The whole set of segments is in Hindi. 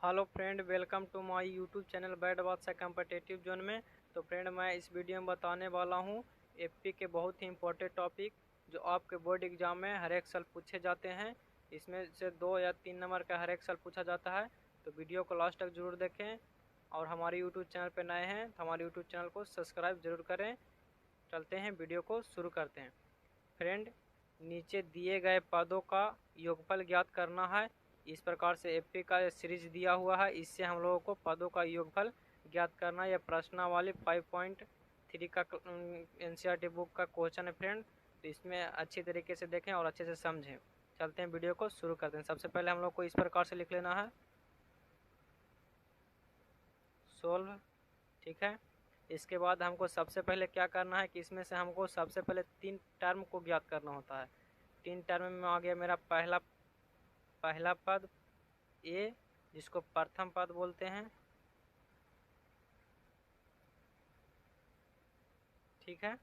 Hello friend, welcome to my YouTube channel bat Badshah competitive zone में। तो फ्रेंड, मैं इस वीडियो में बताने वाला हूँ एफपी के बहुत ही इंपॉर्टेंट टॉपिक जो आपके बोर्ड एग्जाम में हर एक साल पूछे जाते हैं। इसमें से 2 या 3 नंबर का हर एक साल पूछा जाता है। तो वीडियो को लास्ट तक जरूर देखें और हमारे यूट्यूब चैनल पर नए हैं तो हमारे यूट्यूब चैनल को सब्सक्राइब जरूर करें। चलते हैं, वीडियो को शुरू करते हैं। फ्रेंड, नीचे दिए गए पदों का योगफल ज्ञात करना है। इस प्रकार से एफपी का सीरीज दिया हुआ है, इससे हम लोगों को पदों का योगफल ज्ञात करना। यह प्रश्नावली 5.3 का एनसीईआरटी बुक का क्वेश्चन है फ्रेंड। तो इसमें अच्छी तरीके से देखें और अच्छे से समझें। चलते हैं, वीडियो को शुरू करते हैं। सबसे पहले हम लोग को इस प्रकार से लिख लेना है सोल्व, ठीक है। इसके बाद हमको सबसे पहले क्या करना है कि इसमें से हमको सबसे पहले 3 टर्म को ज्ञात करना होता है। 3 टर्म में आ गया मेरा पहला पद ए, जिसको प्रथम पद बोलते हैं, ठीक है।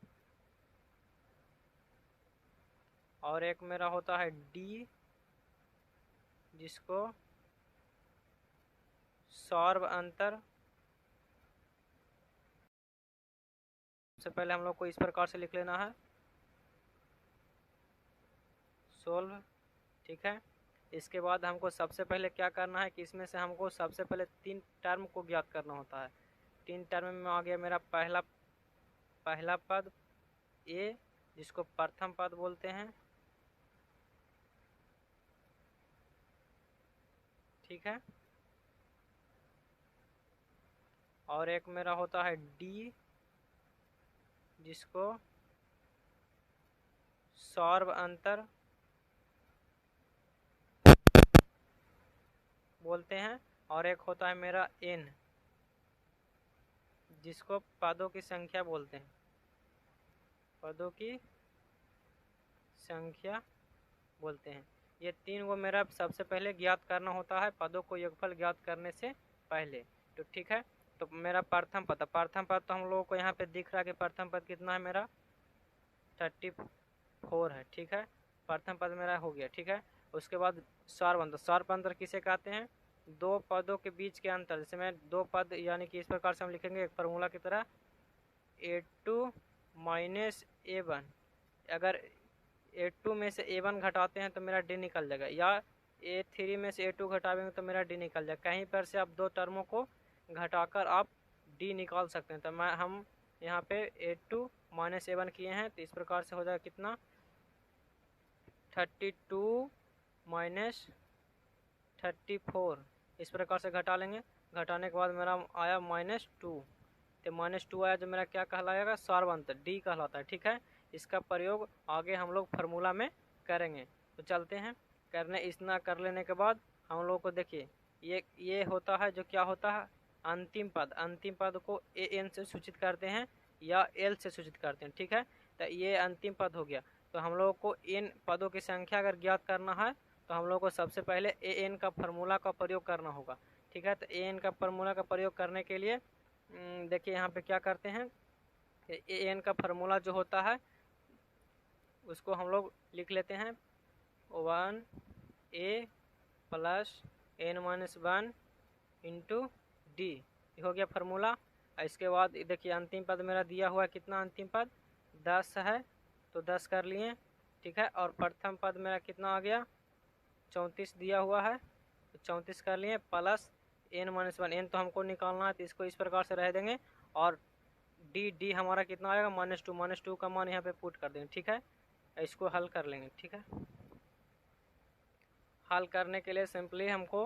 और एक मेरा होता है डी, जिसको सौर्व अंतर। सबसे पहले हम लोग को इस प्रकार से लिख लेना है सोल्व, ठीक है। इसके बाद हमको सबसे पहले क्या करना है कि इसमें से हमको सबसे पहले 3 टर्म को ज्ञात करना होता है। 3 टर्म में आ गया मेरा पहला पद ए, जिसको प्रथम पद बोलते हैं, ठीक है। और एक मेरा होता है डी, जिसको सौर्व अंतर बोलते हैं। और एक होता है मेरा एन, जिसको पदों की संख्या बोलते हैं, पदों की संख्या बोलते हैं। ये 3 को मेरा सबसे पहले ज्ञात करना होता है पदों को योगफल ज्ञात करने से पहले। तो ठीक है, तो मेरा प्रथम पद तो हम लोगों को यहाँ पे दिख रहा है कि प्रथम पद कितना है मेरा 34 है, ठीक है। प्रथम पद मेरा हो गया, ठीक है। उसके बाद सौर्व अंतर किसे कहते हैं? 2 पदों के बीच के अंतर। जैसे मैं 2 पद यानी कि इस प्रकार से हम लिखेंगे एक फार्मूला की तरह A2 माइनस A1। अगर A2 में से A1 घटाते हैं तो मेरा D निकल जाएगा, या A3 में से A2 घटाएंगे तो मेरा D निकल जाएगा। कहीं पर से आप 2 टर्मों को घटाकर आप D निकाल सकते हैं। तो हम यहाँ पे A2 माइनस A1 किए हैं, तो इस प्रकार से हो जाएगा कितना 32 माइनस 34। इस प्रकार से घटा लेंगे। घटाने के बाद मेरा आया -2। तो -2 आया जो मेरा क्या कहलाएगा? सौर्व अंतर, डी कहलाता है, ठीक है। इसका प्रयोग आगे हम लोग फार्मूला में करेंगे। तो चलते हैं करने। इतना कर लेने के बाद हम लोग को देखिए ये होता है जो क्या होता है अंतिम पद को एन से सूचित करते हैं या एल से सूचित करते हैं, ठीक है। तो ये अंतिम पद हो गया। तो हम लोग को इन पदों की संख्या अगर ज्ञात करना है तो हम लोग को सबसे पहले ए एन का फार्मूला का प्रयोग करना होगा, ठीक है। तो ए एन का फार्मूला का प्रयोग करने के लिए देखिए यहाँ पे क्या करते हैं, ए एन का फार्मूला जो होता है उसको हम लोग लिख लेते हैं 1a plus n-1 into D. हो गया फार्मूला। इसके बाद देखिए अंतिम पद मेरा दिया हुआ है, कितना अंतिम पद 10 है, तो 10 कर लिए, ठीक है। और प्रथम पद मेरा कितना आ गया 34 दिया हुआ है, तो 34 कर लिए, प्लस n-1। n तो हमको निकालना है तो इसको इस प्रकार से रह देंगे। और डी हमारा कितना आएगा -2 का मान यहाँ पे पुट कर देंगे, ठीक है। इसको हल कर लेंगे, ठीक है। हल करने के लिए सिंपली हमको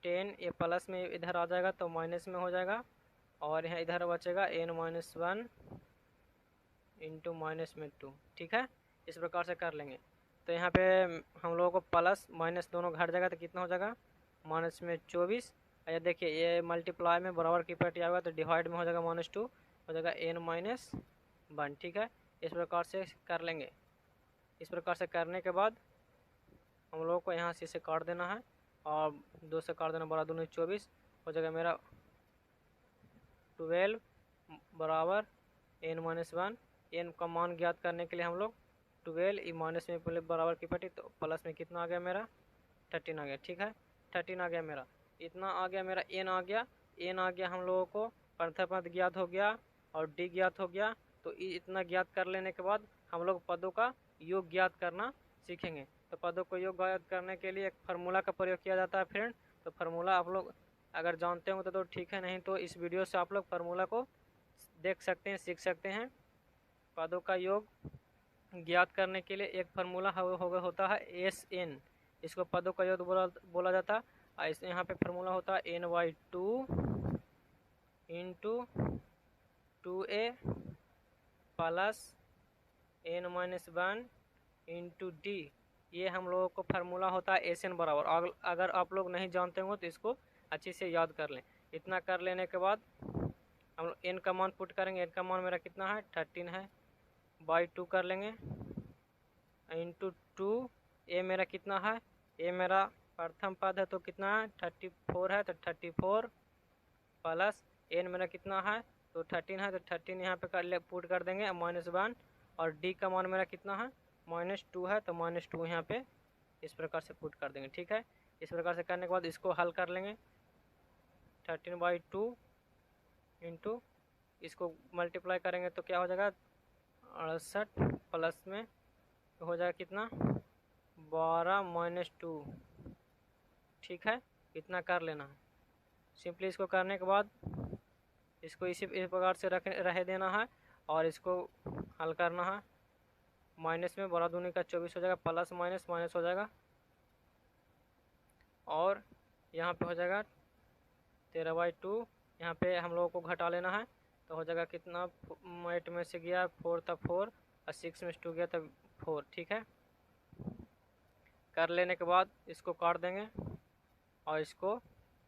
10 ये प्लस में इधर आ जाएगा तो माइनस में हो जाएगा, और यहाँ इधर बचेगा n-1 इंटू -2, ठीक है। इस प्रकार से कर लेंगे। तो यहाँ पे हम लोगों को प्लस माइनस दोनों घट जाएगा तो कितना हो जाएगा -24। ये देखिए ये मल्टीप्लाई में बराबर की पेटी आएगा तो डिवाइड में हो जाएगा -2, हो जाएगा n-1, ठीक है। इस प्रकार से कर लेंगे। इस प्रकार से करने के बाद हम लोगों को यहाँ से इसे काट देना है, और 2 से काट देना, बड़ा 2 24 हो जाएगा मेरा 12 बराबर n-1। n का मान ज्ञात करने के लिए हम लोग 12 माइनस में पहले बराबर की पटी, तो प्लस में कितना आ गया मेरा 13 आ गया, ठीक है। 13 आ गया मेरा। इतना आ गया मेरा n आ गया, n आ गया हम लोगों को, प्रथम पद ज्ञात हो गया और d ज्ञात हो गया। तो इतना ज्ञात कर लेने के बाद हम लोग पदों का योग ज्ञात करना सीखेंगे। तो पदों को योग ज्ञात करने के लिए एक फार्मूला का प्रयोग किया जाता है फ्रेंड। तो फार्मूला आप लोग अगर जानते हो तो ठीक है, नहीं तो इस वीडियो से आप लोग फार्मूला को देख सकते हैं, सीख सकते हैं। पदों का योग ज्ञात करने के लिए एक फार्मूला होता है SN, इसको पदों का योग बोला जाता है। यहाँ पे फार्मूला होता है n/2 into 2a plus n-1 into d। ये हम लोगों को फार्मूला होता है SN बराबर। अगर आप लोग नहीं जानते हो तो इसको अच्छे से याद कर लें। इतना कर लेने के बाद हम लोग n का मान पुट करेंगे। n का मान मेरा कितना है 13 है, बाई 2 कर लेंगे इंटू 2। a मेरा कितना है, a मेरा प्रथम पद है तो कितना है 34 है, तो 34 प्लस n मेरा कितना है तो 13 है, तो 13 यहाँ पे पुट कर देंगे -1। और d का मान मेरा कितना है -2 है, तो -2 यहाँ पे इस प्रकार से पुट कर देंगे। ठीक है, इस प्रकार से करने के बाद इसको हल कर लेंगे। 13/2 इंटू इसको मल्टीप्लाई करेंगे तो क्या हो जाएगा 68 प्लस में हो जाएगा कितना 12 - 2। ठीक है, इतना कर लेना है। सिंपली इसको करने के बाद इसको इस प्रकार से रह देना है और इसको हल करना है। माइनस में 12 दूनी का 24 हो जाएगा, प्लस माइनस माइनस हो जाएगा और यहाँ पे हो जाएगा 13/2। यहाँ पे हम लोगों को घटा लेना है तो हो जाएगा कितना 8 में से गया 4 तब 4 और 6 में से 2 गया तब 4। ठीक है, कर लेने के बाद इसको काट देंगे और इसको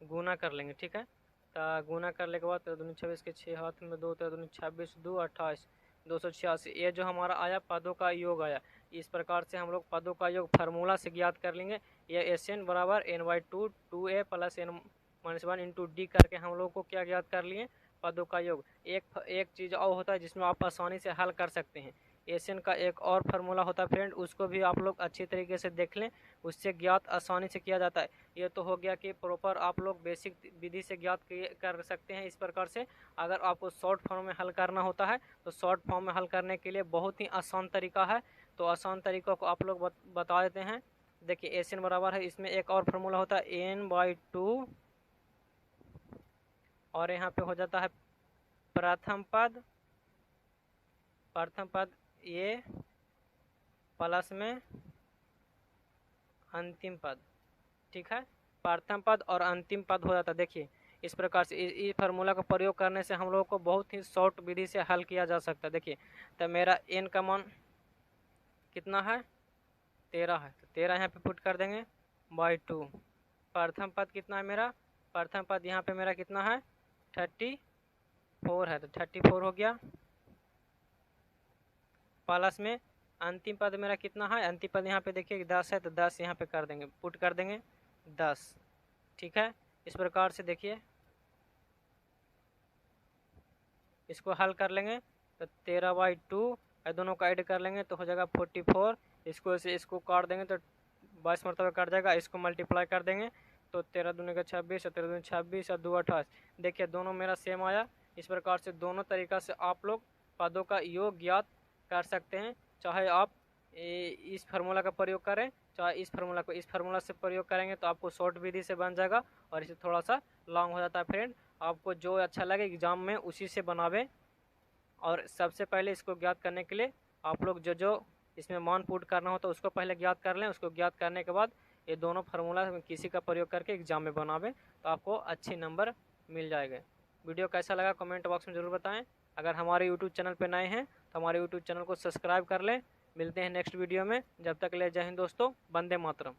गुना कर लेंगे। ठीक है, तो गुना करने के बाद 13 - 26 के 6 हाथ में 2, 13 - 26 2 28 286। ये जो हमारा आया पदों का योग आया। इस प्रकार से हम लोग पदों का योग फार्मूला से ज्ञात कर लेंगे। ये SN बराबर n/2 2a plus n-1 into d करके हम लोग को क्या ज्ञात कर लिए पदों का योग। एक चीज़ और होता है जिसमें आप आसानी से हल कर सकते हैं। SN का एक और फार्मूला होता है फ्रेंड, उसको भी आप लोग अच्छी तरीके से देख लें, उससे ज्ञात आसानी से किया जाता है। ये तो हो गया कि प्रॉपर आप लोग बेसिक विधि से ज्ञात कर सकते हैं इस प्रकार से। अगर आपको शॉर्ट फॉर्म में हल करना होता है तो शॉर्ट फॉर्म में हल करने के लिए बहुत ही आसान तरीका है। तो आसान तरीक़ों को आप लोग बता देते हैं। देखिए SN बराबर है, इसमें एक और फार्मूला होता है n/2 और यहाँ पे हो जाता है प्रथम पद ये प्लस में अंतिम पद। ठीक है, प्रथम पद और अंतिम पद हो जाता है। देखिए इस प्रकार से इस फार्मूला का प्रयोग करने से हम लोगों को बहुत ही शॉर्ट विधि से हल किया जा सकता है। देखिए तो मेरा n का मान कितना है 13 है, तो 13 यहाँ पे पुट कर देंगे बाई 2। प्रथम पद कितना है मेरा, प्रथम पद यहाँ पे मेरा कितना है 34 है, तो 34 हो गया प्लस में अंतिम पद मेरा कितना है, अंतिम पद यहाँ पे देखिए 10 है, तो 10 यहाँ पे कर देंगे, पुट कर देंगे 10। ठीक है, इस प्रकार से देखिए इसको हल कर लेंगे तो 13/2 दोनों को ऐड कर लेंगे तो हो जाएगा 44। इसको काट देंगे तो 22 मरतबा काट जाएगा। इसको मल्टीप्लाई कर देंगे तो 13 दूनी का 26 और 13 दूनी 26 और 2 28। देखिए दोनों मेरा सेम आया। इस प्रकार से दोनों तरीक़ा से आप लोग पदों का योग ज्ञात कर सकते हैं। चाहे आप इस फार्मूला का प्रयोग करें, चाहे इस फार्मूला से प्रयोग करेंगे तो आपको शॉर्ट विधि से बन जाएगा और इसे थोड़ा सा लॉन्ग हो जाता है। फ्रेंड आपको जो अच्छा लगे एग्जाम में उसी से बनावें। और सबसे पहले इसको ज्ञात करने के लिए आप लोग जो इसमें मान पुट करना हो तो उसको पहले ज्ञात कर लें। उसको ज्ञात करने के बाद ये दोनों फार्मूला किसी का प्रयोग करके एग्जाम में बनावें तो आपको अच्छे नंबर मिल जाएगा। वीडियो कैसा लगा कमेंट बॉक्स में ज़रूर बताएं। अगर हमारे यूट्यूब चैनल पर नए हैं तो हमारे यूट्यूब चैनल को सब्सक्राइब कर लें। मिलते हैं नेक्स्ट वीडियो में, जब तक ले जय हिंद दोस्तों, वंदे मातरम।